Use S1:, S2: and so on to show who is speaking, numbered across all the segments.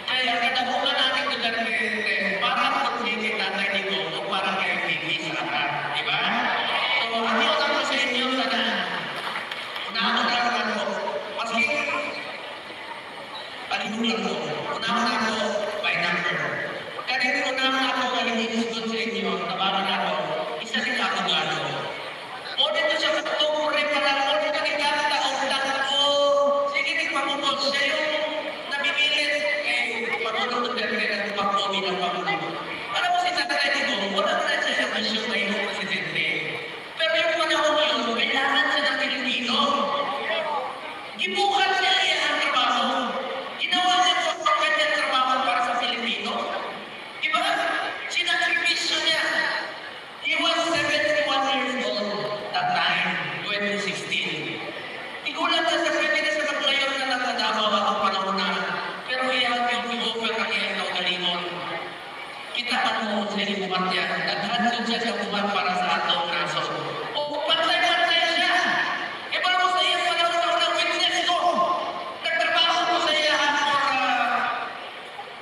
S1: Kaya katabunan natin ito dahil parang kundi tatay dito o parang kay Vicky sa lahat. Diba? So, hindi ko lang sa inyo sana unahan ko. Maski palimutan ko. Unahan ko by number. Kaya unahan ako kaya hindi gusto sa inyo. Tabaran ako. Isa din ako gano. O dito siya pagtungkuri para o dito nagkakata o dako. Sige, nagpapupos siya yung namimilit. Pagpunod ng dito na tumaklobi ng pagpunod. Alam mo si tatay dito, wala na siya sa mission na yung presidente. Pero yung panahon yun, kailangan siya ng Pilipino. Gibukan siya ang trabaho. Ginawa niya po ang kanyang trabaho para sa Pilipino. Diba? Sinakripisyo niya. He was 71 years old that time, 2016. Igulat na sa pwede na sa maglayon na nakadabaw ako panahon na. Pero iyan yung i-offer na kaya na ugalingon. Kita pa mo sa ibumat niya. Naghandod siya sa ubat para sa atong kaso. O pantay-pantay siya. E para mo sa iya panahon na unang witness ko. Nagtrabaho ko sa iya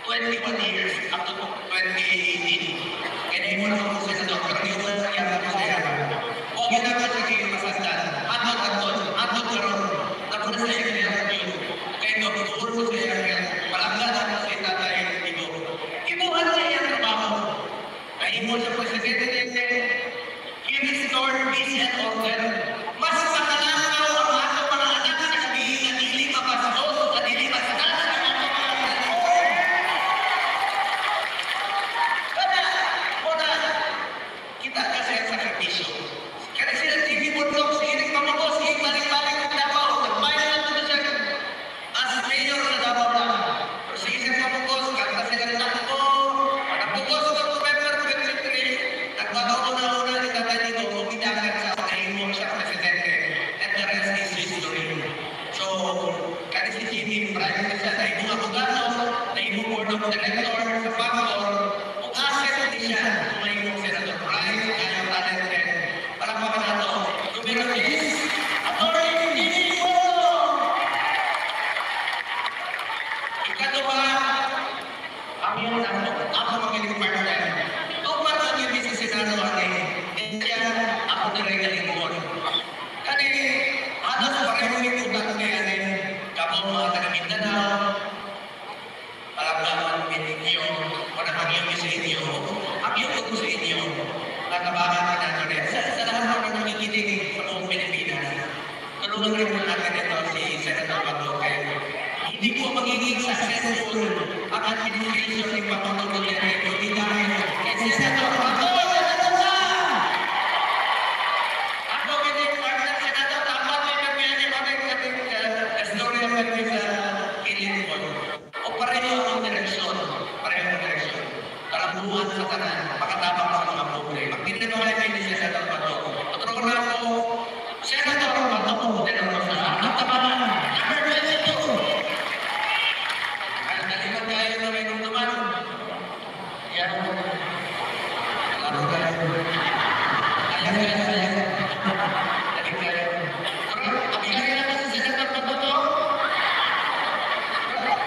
S1: for 21 years up to 2018. Kaya mo na ako sa doktor. Iwan sa iya ako sa iya. O ginagawa siya kayo masasdan. Atod karon. Tapos na siya kaya kaya doktor ko sa iya. Palagyan ako sa itatay dito. Ibuhan sa iya trabaho. Kaya mo siya presidente. He restored peace and order. Mas makalakaw ang ato mga anak sa sabihin na dili mapastos at dili masdas. Kita kasi ang sakripisyo. Kaya sila TV Bundok, sige pamagos, sige balik-balik ng Davao. Nagbayad lang ito siya as mayor sa Davao na. Pero sige pamagos, kanta sila ng takbo. Nagpugos ng November 23, nagpagauna-una ni tatay dito kung inagat sa kahimong siya presidente. And the rest is history. So, kaya si TV, private na siya, naibong abogado, naibong board of director, sa factor, kung asset din siya, naibong Senator Bryce, kaya talented. Para makanato, Governor Luis, Atty. Dini Solo! Ikalawa, ang iyong ako magaling partner. Kung parang yung business Senado natin, kaya ako nire-galing ko. Kasi, halos pareho yung ugat na yan, kapag mga taga-Mindanao, palaglaman ninyo, panahangin sa inyo, ang iyong ko sa inyo, nakabahan ka na rin. Sa lahat mo na nakikinig sa buong Pilipinas, tulungan rin mo natin ito si Senator Pagloque. Hindi po magiging successful ang administration ng Pangulong Duterte kundi dahil si Senator Pagloque. Ako ganyan partner Senator, dapat may kapyanin mo rin kapit kastorya mo rin sa kilin mo. O pareho ang direksyon. Kalambuhan sa kanan, pagkatabang sa mga pobre. Pag tinanong kayo ni Senator Pagloque, patulungan na ako, Senator Pagloque, tinanong ko sa ang tabanan, number 22. Naliman tayo na may naman. Yan. Laro tayo. Ayan kayo. Ayan kayo. Abigay na kasi si Senator Pagloque.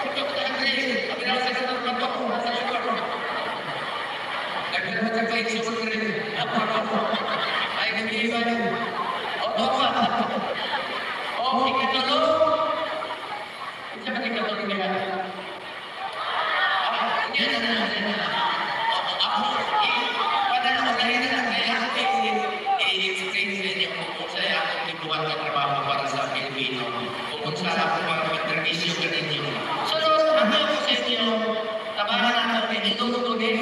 S1: Abigay na si Senator Pagloque. Nagkakabait sa mga rin. Ay, nag-iwan. O, ikatulo. Isa ba ikatulo nila? Yan na naman. Ako, pananaulahin na lang. Kaya ako i-explain sa inyo kung saan ako nagbuhat ng trabaho para sa Pilipino. Kung saan ako mag-intervisyo ka ninyo. So, ano ako sa inyo? Tabahan ako din.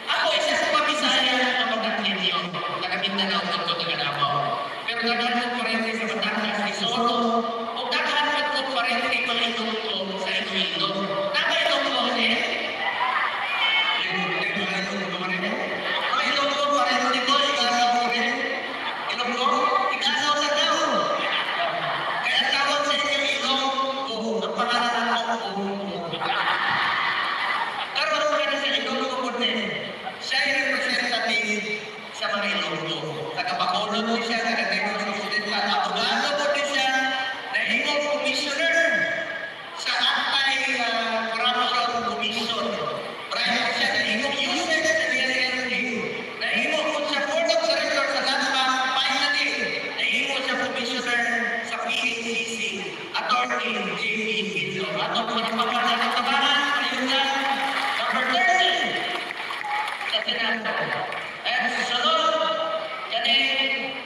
S1: Ako isa sa Bisaya na pagdating niyo, taga-Mindanao ko taga-Davao. Pero naghahanap ko rin sa Batangas, Rizolo, o naghahanap ko pa rin kay Panginoon ko sa Iloilo. Naka-Ilong ko rin. Ilong ko pa rin. Ilong ko pa rin. Ikaw ko rin. Ilong ko, ikaw sa daw. Kaya tawag sa inyo Ilong ko. Ang pangalan ko. Karoon ka na sa Ilong ko po rin. Siya ay representative sa Marilolo. Taga-Bacolod din siya, taga-Negros Occidental. Abogado po din siya na Hingog Commissioner sa And susunod, kaning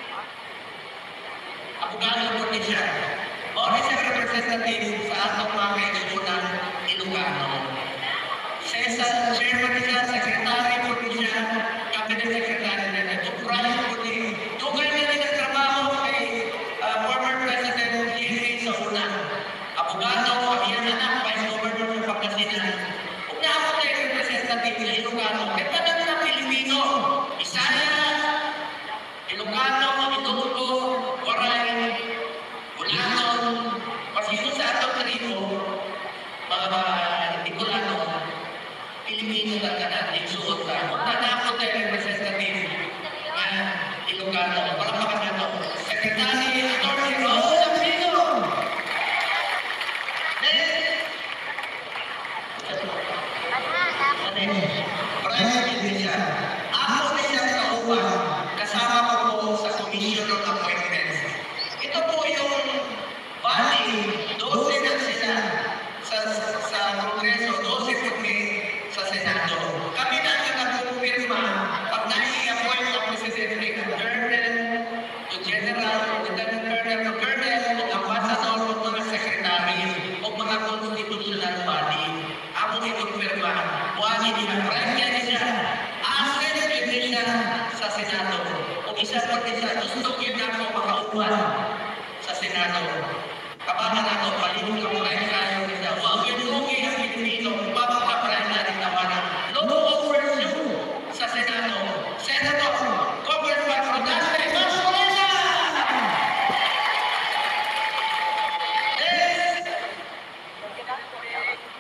S1: abogado po din siya. O rin siya representative sa atong mga kaisunan Ilocano. Siya sa chairman niya, secretary po din siya, cabinet secretary na ito. Prime po din. Tugay na din ang trabaho kay former President Henry sa una. Abogado, kamiyan anak, vice governor ng Pangasinan. Kung na ako tayo representative na Ilocano, kahit na namin ang Pilipino, Isaya, Ilocano, Ilocano, Waray, Bulacan, pasino sa atong tribo, mga Bicolano, Pilipino na ka natin, suot na. Kung na ako tayo representative na Ilocano, walang makakato. Secretary, Atty. Raul Lambino. Prime Minister, ako na siyang kaupan, kasama ko po sa Commission of Appointments. Ito po yung body, 12 na sila sa Kongreso, 12 po sa Senado. Kami na ang nagpupirma pag nai-appoint ang Presidente ng Colonel, to General, Lieutenant Colonel, to Colonel, to Ambassador, to mga Secretary, o mga constitutional body. Ako ipupirma. Buwagi din ang Prime Minister, asset din siya sa Senado. Kung isa pa din siya, gusto yun na ako makaupan sa Senado. Kabahan ako, palibog ang Prime tayo nila. Huwag yun okay ang Pilipino, papaka-Prime natin naman. No overview sa Senado. Senator, Congressman Rodante, Marcoleta! Yes!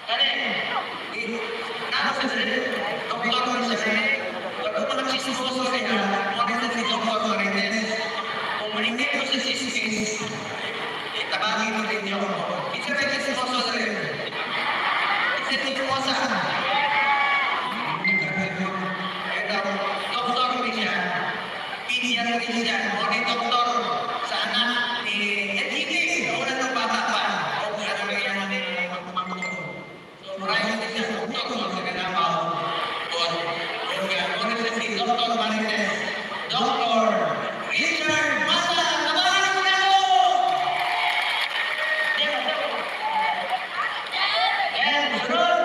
S1: Kani, ako sa Senate, Dr. Jose, wag ko lang sismoso sa inyo, wag ito si Dr. Marites. Kung maningin ko sa sismis, tabagin mo din niyo. Isa ka sismoso sa rin. Isa sismosa. Doktor Misha, pediatrician, o ni doktor sa anak ni Enrique, o na itong bata pa, o ano na yan ang magmamagod. So, maraming din siya doktor sa Kanabaw. O na si Dr. Marites, Dr. Richard Mata, nabahin mo na ako! And sunod,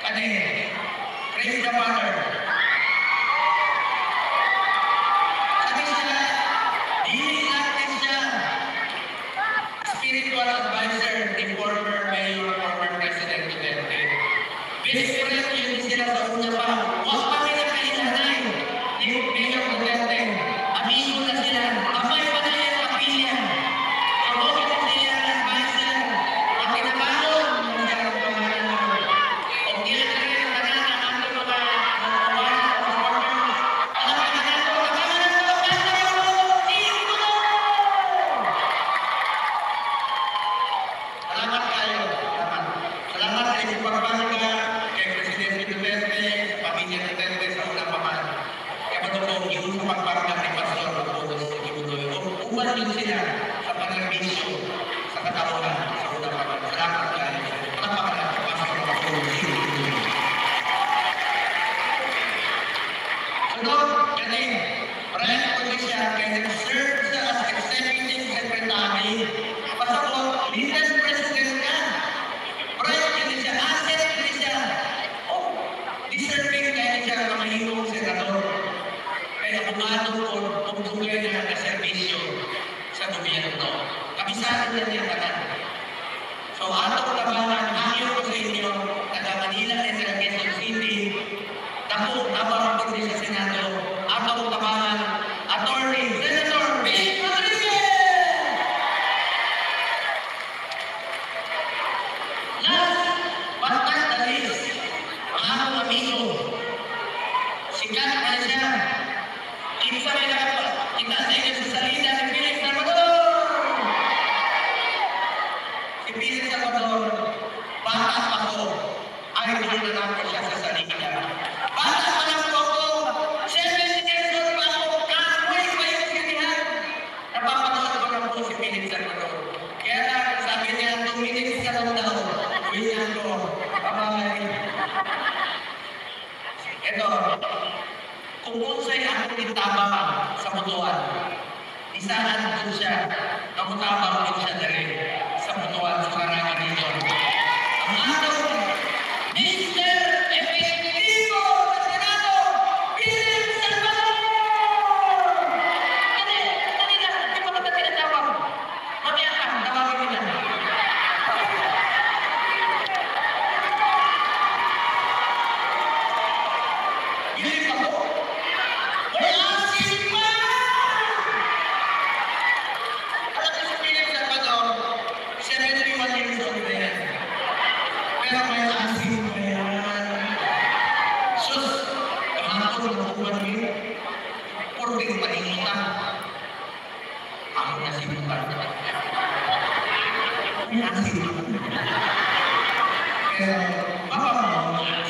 S1: kani, praise the Father. Sabi siya, hindi natin siya spiritual advisor ni former mayor, former president Duterte. Best friend yun sila sa una pa. Huwag pa rin ang kailanay ni Mayor Duterte. Amigo na sila. Amay pa na yan ang pilya. Kamokin na sila ang advisor. At tinabalon niya ang pangalan mo. O ginagalit na na ang mga kawan at supporters. Alam ka na ito, kapangalan mo, kapangalan mo, sino mo? Salamat kayo. Salamat sa inyong pagbangga kay Presidente Duterte, sa pamilya Duterte sa unang paman. Kaya ba ito, yung sa pagbangga ni Pastor Romulo sa Kibuloy, uman din sila sa panagbisyo sa katauhan sa unang paman. Salamat kayo. Salamat kayo sa Pastor Romulo sa Kibuloy. Sunod, kanin, Prime Minister, kaya nag-serve siya as Executive Secretary. Pasapot, Leaders President ka. Prime Minister, asset Minister. Oh, deserving kaya siya ang mahihong senador. Kaya abogado ko, pagdugay na ang servisyo sa gobyerno. Kabisado na niya kanan. So, atong labanan, ayaw ko sa inyo, taga Manila and sa Quezon City, dako, nabarang ko din sa Senado, atong labanan, Attorney Senator Vic Rodriguez! Last but not the least, mga akong amigo, sikat na siya. Kinsa may kita sa inyo sa salida ni Felix Salvador. Si Felix Salvador, bata pa ko, ay hindi na ako siya sa salida. Bata pa lang po ako, 7 years old pa ako, kamoy pa yung sinihan. Napapanood ko lang po si Felix Salvador. Kaya sabi niya, 2 minutes ka lang daw. Uwi niya ko, bye-bye. yung tabang sa Butuan. Isahan doon siya, kamutabang din siya dali sa Butuan, sa Marangan dito. Ang atong Mr. Efectivo sa Senado, Philip Salvador! Dali na, hindi pa kita tinatawag. Mamaya ka, tawagin nila. Philip ako? Wala si Ma! Alam mo si Philip Salvador, 71 years old na yan. Pero may asin pa yan. Sus, kahapon na po ba rin? Purting paningutang. Ako na si Bukan. May asin pa. Pero, mapapamahal at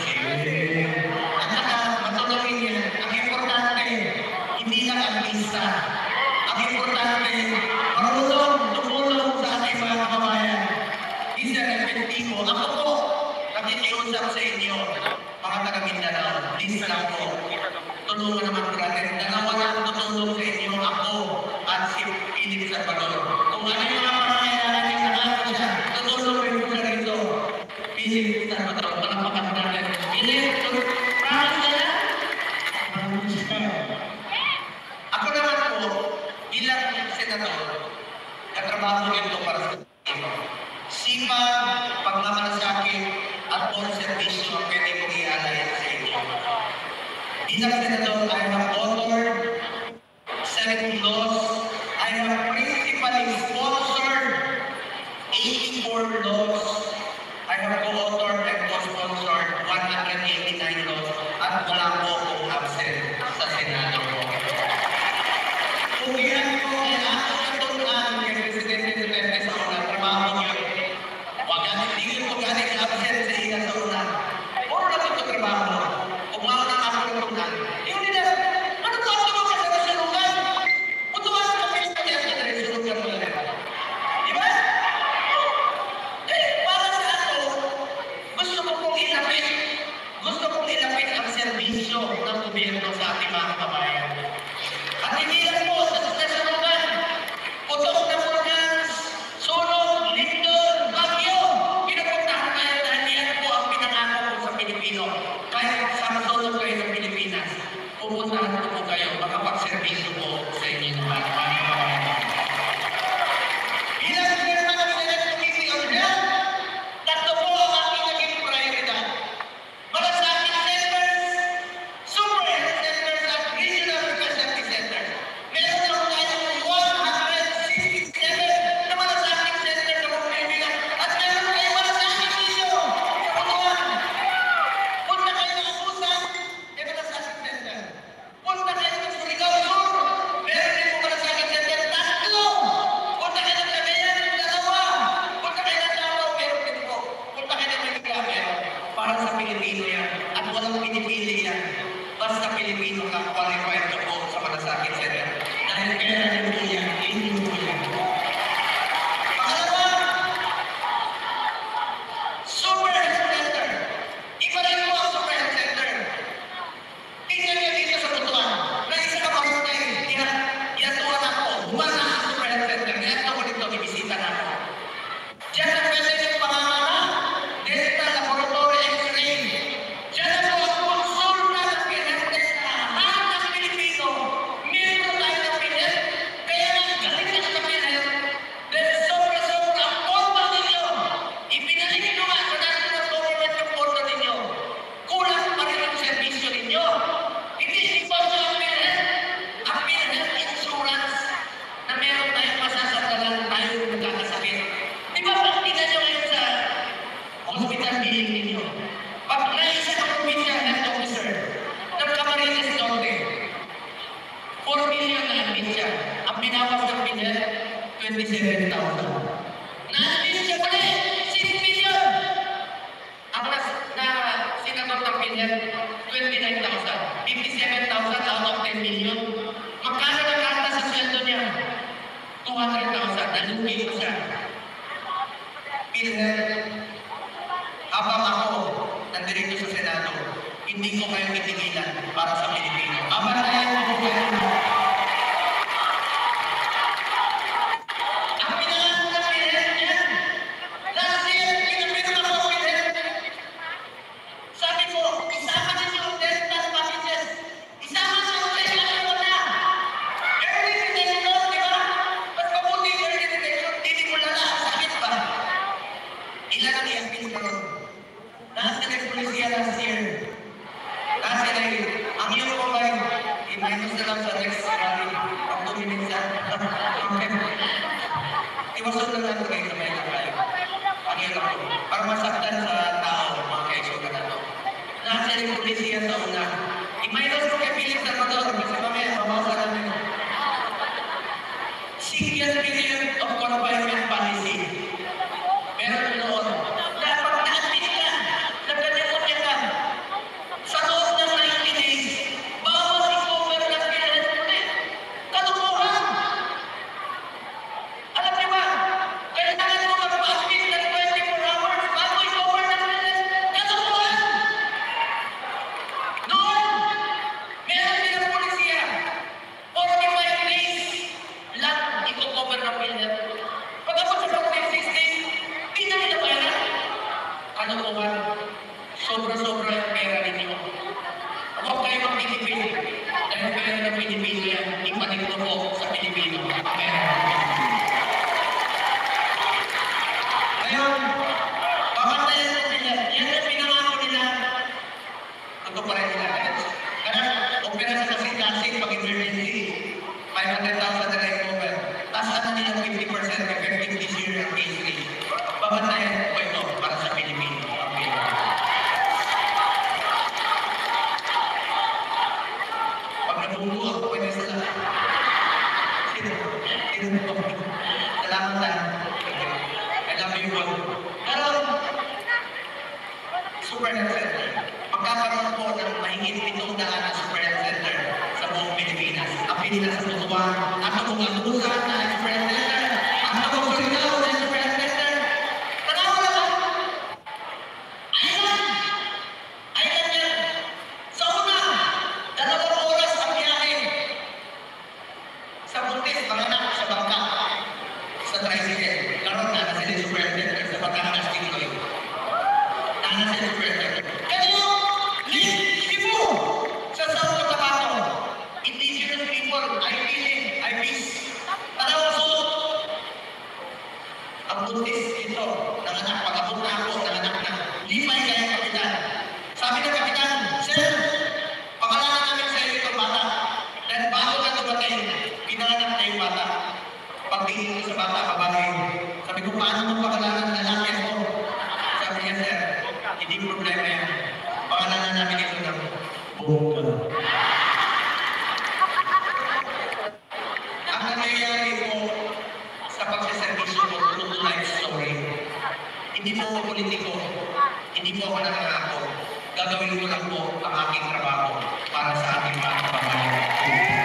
S1: saka, matulungin niya. Ang importante, hindi lang ang lista. Ang importante, marunong tumulong sa ating mga kababayan. Mr. Efectivo, ako po, nakikiusap sa inyo, mga taga-Mindanao, please lang po, tulungan naman po natin. Dalawa lang tutulong sa inyo, ako at si Philip Salvador. Kung ano yung mga pangangailangan niya sa akin siya, tutulong rin po na rito. Philip Salvador, palampakan natin. Philip, promise ka na? Promise ka. Ako naman po, bilang senador, katrabaho nito para sa inyo. Sipag, pagmamalasakit, at all servisyo ang pwede kong ialay sa inyo. Bilang senador, I have authored 7 laws. I have principally sponsored 84 laws. I have co-authored and co-sponsored 189 laws at wala po kong absent sa Senado ko. Kung yan po ay aking katunan kay Presidente Duterte sa unang trabaho niyo, wag hindi po galing absent sa iya sa unang. Puro na ito trabaho. Kung mauna ako ng katunan, yun nila, ano po ang tumang sa resulungan? Putuan sa kami sa kanya sa resulungan mo lang. Di ba? Para sa ako, gusto kong ilapit ang serbisyo ng gobyerno sa ating mga kababayan. At hindi lang po sa resulungan, putok na Morgans, Sunog, Lindon, Baguio, pinupuntahan tayo dahil yan po ang pinangako ko sa Pilipino. Kahit sa sulong kayo ng Pilipinas, pupuntahan ko po kayo, makapag-serbisyo po sa inyo naman, mga kababayan. Bilang chairman ng Senate Committee on Health, tatlo po ang aking naging prioridad. Malasakit centers, super health centers at regional specialty centers. Meron na tayong 167 na malasakit center sa Pilipinas at meron tayong malasakit dito sa Butuan. Punta kayo ng Abusan, may malasakit center. Punta kayo ng Surigao Sur, meron din po malasakit center. Tatlo! Punta kayo ng Cagayan, dalawa! Punta kayo ng Davao, meron din po. Punta kayo ng Manila, meron. Para sa Pilipino yan. At walang pinipili yan. Basta Pilipino ka, qualified ka po sa malasakit center. Dahil kaya rin po yan, hindi po yan. Pangalawa, super health center. Iba rin po ang super health center. Tingnan niyo dito sa Butuan. Na isa ka pa rin tayo. Yan tuwan ako. Wala ang super health center. Yan ako dito, bibisita na ako. Diyan na pwede yung panganganak. Dental laboratory x-ray. Diyan na po ang konsulta ng pinagtes na lahat ng Pilipino. Meron tayo ng pinet. Kaya nga, galing na sa pinet. Dahil sobra-sobra ang portal ninyo. Ipinalik nyo nga sa national government yung portal ninyo. Kulang pa rin ang servisyo ninyo. Hindi sponsor ang pinet. Ang pinet insurance na meron tayong masasandalan tayo magkakasakit. Di ba pag tingnan nyo ngayon sa hospital billing ninyo? Pag naisa ng provincial health officer ng Camarines Norte, 4 million na admit siya. Ang binawas ng pinet, 27,000. Na-admit siya pala 6 million. Ang sinagod ng pinet, 29,000. 57,000 out of 10 million. Magkano nakata sa sweldo niya? 200,000. Nalugi pa siya. Pinag, habang ako nandito sa Senado, hindi ko kayo titigilan para sa Pilipino. Habang tayo Okay. Iwasan lang natin kayo sa may kayo. Ang hirap ko. Para masaktan sa tao, mga kaisugan na to. Nasa yung polisiya sa una. I-minus ko kay Philip Salvador. Kasi mamaya, mamasa namin. Single period of confinement policy. Meron noon. Dapat na-admit ka. Nagkalimutan ka. Sa loob ng 90 days, bawat i-cover ng kailangan mo ulit. Katutuhan! Alam niyo ba? Kailangan mo magpa-admit ng 24 hours bago i-cover ng kailangan. Katutuhan! Noon, meron din ang polisiya. 45 days lang i-cover ng kailangan. Pagkapos sa 46 days, di na nila pera. Katutuhan! Sobra-sobra yung pera ninyo. Huwag kayo mag-Pilipino. Dahil pera ng Pilipino yan, ipanito po sa Pilipino. Pera. Ngayon, pamantayan mo nila. Yan ang pinangako nila. Ito pa rin nila. Kaya, opera sa kasing-kasing pag-emergency. 500,000 na recover. Tapos ano nila 50% effective this year at case 3. Pamantayan po ito para sa Pilipino. Okay. Pag nabunggo ako, pwede sila. Sino po? Salamat na. I love you all. Pero, super health center. Magkakaroon po ng mahigit 700 na super health center sa buong Pilipinas. Ang Pilipinas sa Tutuan, ang Tutuan na super health center, ang Tutuan na super health center. Tanaw na ba? Ayan! Ayan yan! Sa una, 2 oras ang biyahe. Sa Buntis, panganak sa bangka. Sa tricycle. Karoon na sila super health center sa Batangas Tingloy. Nana sila super health center. Kaya Cebu! Sa South Cotabato. Indigenous people, I feel, I miss. Tanaw so, ang Buntis ito, nanganak, pag-abot na ako, nanganak na. Limay kaya kapitan. Sabi ng kapitan, Sir, pangalanan namin sa iyo itong bata. Dahil bago ka dumating, pinanganak na yung bata. Pagtingin ko sa bata, babae. Sabi ko, paano mo pangalanan na lalaki ako? Sabi niya, Sir, hindi problema yan. Pangalanan namin ito ng Bongga. Ang nangyayari po sa pagsiservisyo ko, true life story. Hindi po ako politiko. Hindi po ako nangangako. Gagawin ko lang po ang aking trabaho para sa ating mga pamilya.